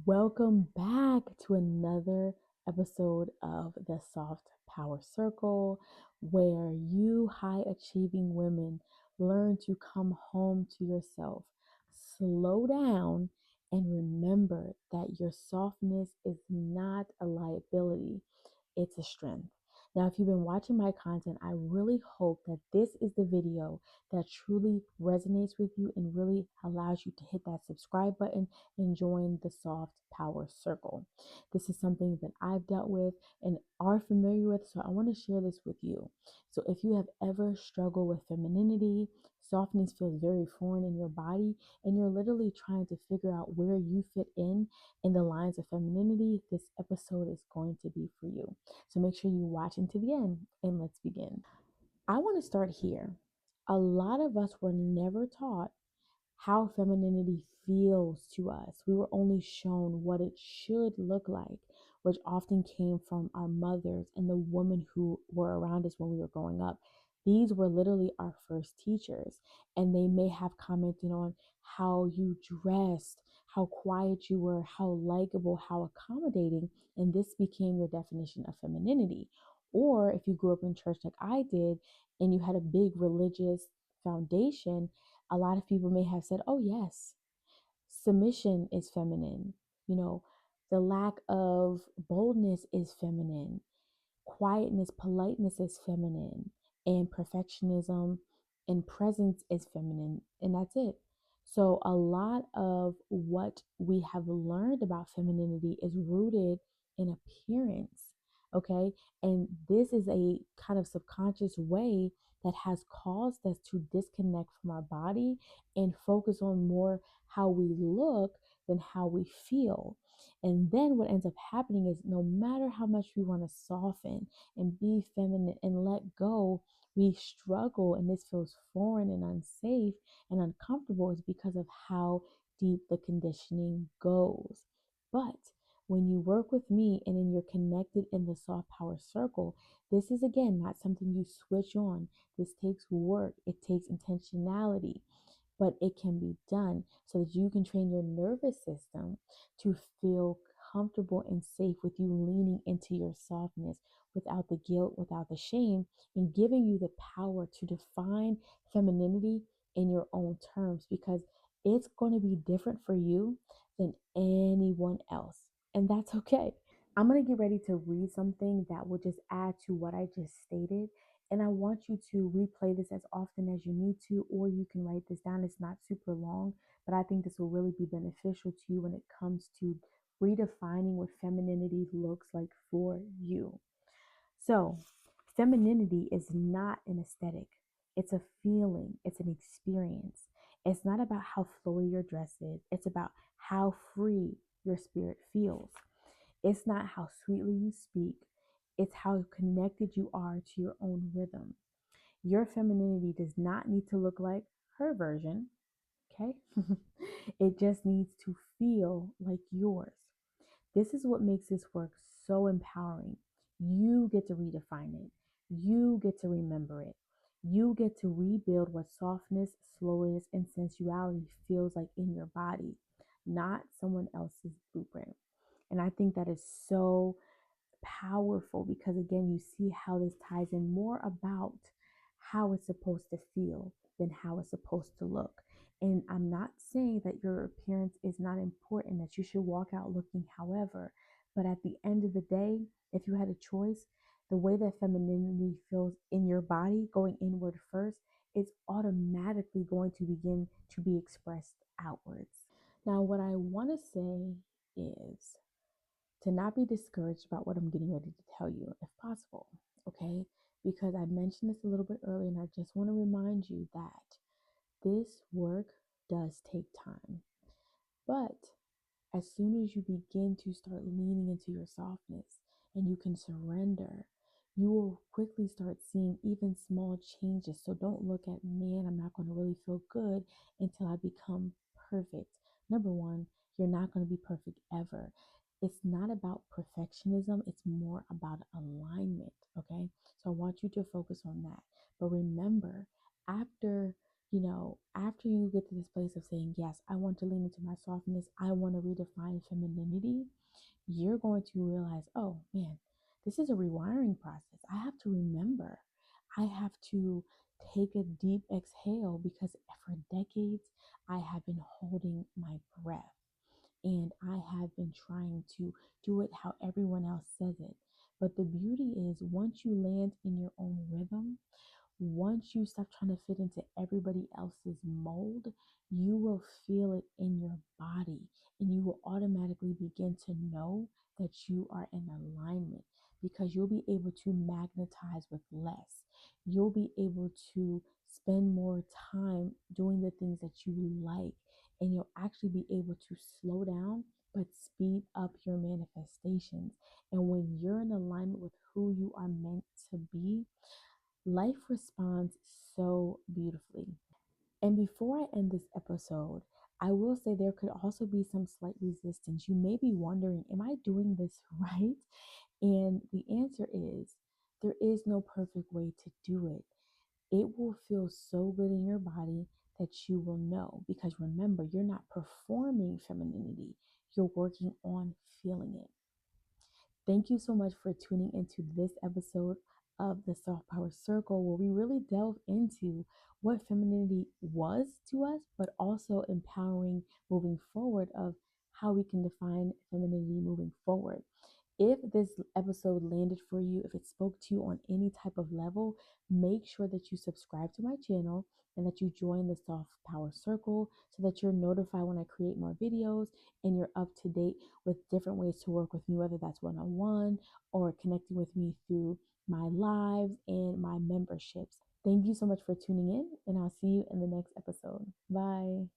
Welcome back to another episode of the Soft Power Circle, where you high achieving women learn to come home to yourself, slow down, and remember that your softness is not a liability, it's a strength. Now, if you've been watching my content, I really hope that this is the video that truly resonates with you and really allows you to hit that subscribe button and join the soft power circle. This is something that I've dealt with and are familiar with, so I want to share this with you. So, if you have ever struggled with femininity, softness feels very foreign in your body, and you're literally trying to figure out where you fit in the lines of femininity, this episode is going to be for you. So make sure you watch into the end and let's begin. I want to start here. A lot of us were never taught how femininity feels to us. We were only shown what it should look like, which often came from our mothers and the women who were around us when we were growing up. These were literally our first teachers, and they may have commented on how you dressed, how quiet you were, how likable, how accommodating, and this became your definition of femininity. Or if you grew up in church like I did and you had a big religious foundation, a lot of people may have said, oh, yes, submission is feminine. You know, the lack of boldness is feminine. Quietness, politeness is feminine, and perfectionism and presence is feminine, and that's it. So, a lot of what we have learned about femininity is rooted in appearance, okay? And this is a kind of subconscious way that has caused us to disconnect from our body and focus on more how we look than how we feel. And then what ends up happening is no matter how much we want to soften and be feminine and let go, we struggle and this feels foreign and unsafe and uncomfortable is because of how deep the conditioning goes. But when you work with me and then you're connected in the soft power circle, this is again not something you switch on. This takes work, it takes intentionality, but it can be done so that you can train your nervous system to feel comfortable and safe with you leaning into your softness without the guilt, without the shame, and giving you the power to define femininity in your own terms because it's going to be different for you than anyone else. And that's okay. I'm going to get ready to read something that will just add to what I just stated. And I want you to replay this as often as you need to, or you can write this down. It's not super long, but I think this will really be beneficial to you when it comes to redefining what femininity looks like for you. So, femininity is not an aesthetic, it's a feeling, it's an experience. It's not about how flowy your dress is, it's about how free your spirit feels. It's not how sweetly you speak, it's how connected you are to your own rhythm. Your femininity does not need to look like her version, okay? It just needs to feel like yours. This is what makes this work so empowering. You get to redefine it, you get to remember it, you get to rebuild what softness, slowness, and sensuality feels like in your body, not someone else's blueprint. And I think that is so powerful because again you see how this ties in more about how it's supposed to feel than how it's supposed to look. And I'm not saying that your appearance is not important, that you should walk out looking however, but at the end of the day, if you had a choice, the way that femininity feels in your body going inward first is automatically going to begin to be expressed outwards. Now what I want to say is to not be discouraged about what I'm getting ready to tell you, if possible, okay? Because I mentioned this a little bit earlier, and I just want to remind you that this work does take time. But as soon as you begin to start leaning into your softness and you can surrender, you will quickly start seeing even small changes. So don't look at, man, I'm not going to really feel good until I become perfect. Number one, you're not going to be perfect ever. It's not about perfectionism, it's more about alignment. Okay. So I want you to focus on that. But remember, after After you get to this place of saying, yes, I want to lean into my softness, I want to redefine femininity, you're going to realize, oh man, this is a rewiring process. I have to remember, I have to take a deep exhale because for decades, I have been holding my breath and I have been trying to do it how everyone else says it. But the beauty is, once you land in your own rhythm, once you stop trying to fit into everybody else's mold, you will feel it in your body and you will automatically begin to know that you are in alignment because you'll be able to magnetize with less. You'll be able to spend more time doing the things that you like, and you'll actually be able to slow down but speed up your manifestations. And when you're in alignment with who you are meant to be, life responds so beautifully. And before I end this episode, I will say there could also be some slight resistance. You may be wondering, am I doing this right? And the answer is there is no perfect way to do it. It will feel so good in your body that you will know. Because remember, you're not performing femininity, you're working on feeling it. Thank you so much for tuning into this episode of the Soft Power Circle, where we really delve into what femininity was to us, but also empowering moving forward of how we can define femininity moving forward. If this episode landed for you, if it spoke to you on any type of level, make sure that you subscribe to my channel and that you join the Soft Power Circle so that you're notified when I create more videos and you're up to date with different ways to work with me, whether that's one on one or connecting with me through my lives and my memberships. Thank you so much for tuning in, and I'll see you in the next episode. Bye.